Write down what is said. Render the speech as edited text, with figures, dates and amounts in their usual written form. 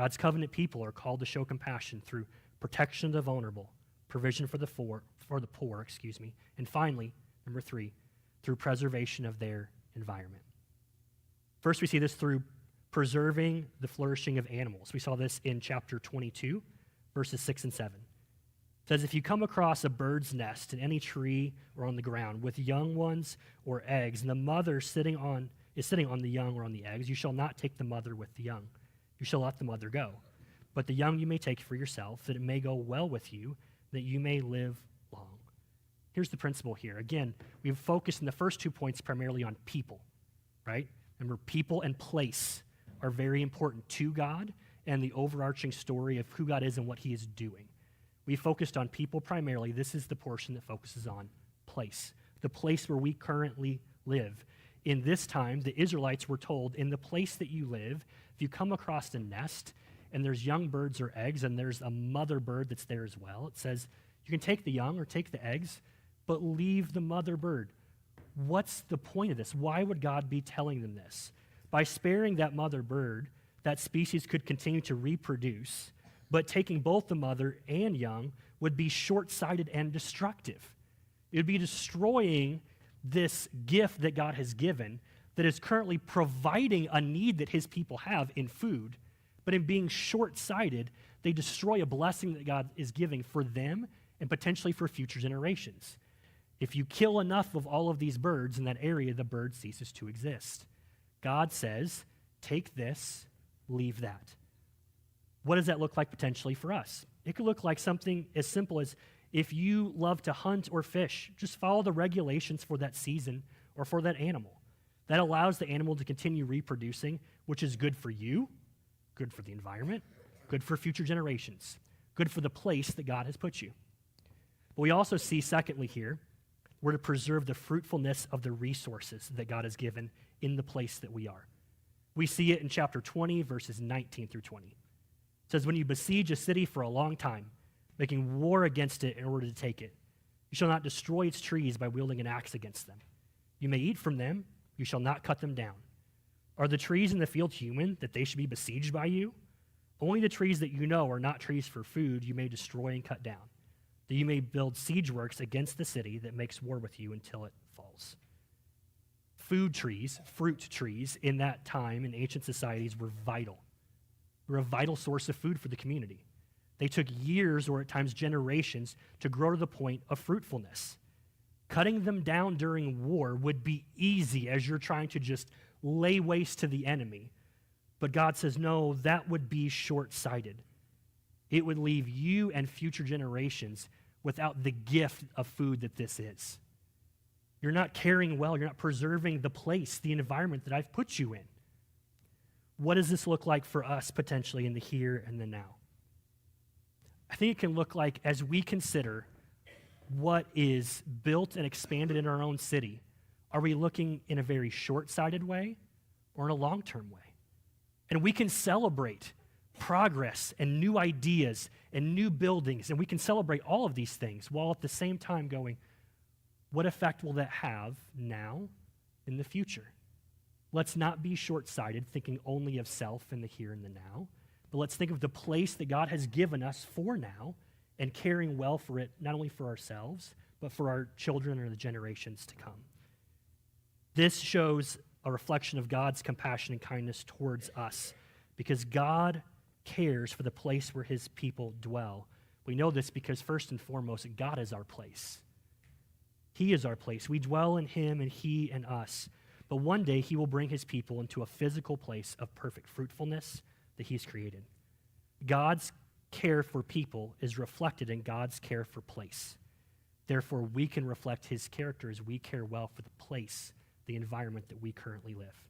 God's covenant people are called to show compassion through protection of the vulnerable, provision for the poor, and finally, number 3, through preservation of their environment. First, we see this through preserving the flourishing of animals. We saw this in chapter 22, verses 6 and 7. It says, if you come across a bird's nest in any tree or on the ground with young ones or eggs, and the mother is sitting on the young or on the eggs, you shall not take the mother with the young. You shall let the mother go. But the young you may take for yourself, that it may go well with you, that you may live long. Here's the principle here. Again, we've focused in the first 2 points primarily on people, right? Remember, people and place are very important to God and the overarching story of who God is and what he is doing. We focused on people primarily. This is the portion that focuses on place, the place where we currently live. In this time, the Israelites were told, in the place that you live, if you come across a nest and there's young birds or eggs and there's a mother bird that's there as well, it says you can take the young or take the eggs, but leave the mother bird. What's the point of this? Why would God be telling them this? By sparing that mother bird, that species could continue to reproduce, but taking both the mother and young would be short-sighted and destructive. It would be destroying this gift that God has given that is currently providing a need that his people have in food, but in being short-sighted, they destroy a blessing that God is giving for them and potentially for future generations. If you kill enough of all of these birds in that area, the bird ceases to exist. God says, take this, leave that. What does that look like potentially for us? It could look like something as simple as if you love to hunt or fish, just follow the regulations for that season or for that animal. That allows the animal to continue reproducing, which is good for you, good for the environment, good for future generations, good for the place that God has put you. But we also see, secondly here, we're to preserve the fruitfulness of the resources that God has given in the place that we are. We see it in chapter 20, verses 19 through 20. It says, when you besiege a city for a long time, making war against it in order to take it, you shall not destroy its trees by wielding an axe against them. You may eat from them, you shall not cut them down. Are the trees in the field human, that they should be besieged by you? Only the trees that you know are not trees for food you may destroy and cut down, that you may build siege works against the city that makes war with you until it falls. Food trees, fruit trees, in that time in ancient societies were vital. They were a vital source of food for the community. They took years or at times generations to grow to the point of fruitfulness. Cutting them down during war would be easy as you're trying to just lay waste to the enemy. But God says, no, that would be short-sighted. It would leave you and future generations without the gift of food that this is. You're not caring well. You're not preserving the place, the environment that I've put you in. What does this look like for us potentially in the here and the now? I think it can look like as we consider what is built and expanded in our own city, are we looking in a very short-sighted way or in a long-term way? And we can celebrate progress and new ideas and new buildings, and we can celebrate all of these things while at the same time going, what effect will that have now in the future? Let's not be short-sighted, thinking only of self in the here and the now, but let's think of the place that God has given us for now and caring well for it, not only for ourselves, but for our children or the generations to come. This shows a reflection of God's compassion and kindness towards us because God cares for the place where his people dwell. We know this because first and foremost, God is our place. He is our place. We dwell in him and he in us. But one day he will bring his people into a physical place of perfect fruitfulness that he's created. God's care for people is reflected in God's care for place. Therefore, we can reflect his character as we care well for the place, the environment that we currently live.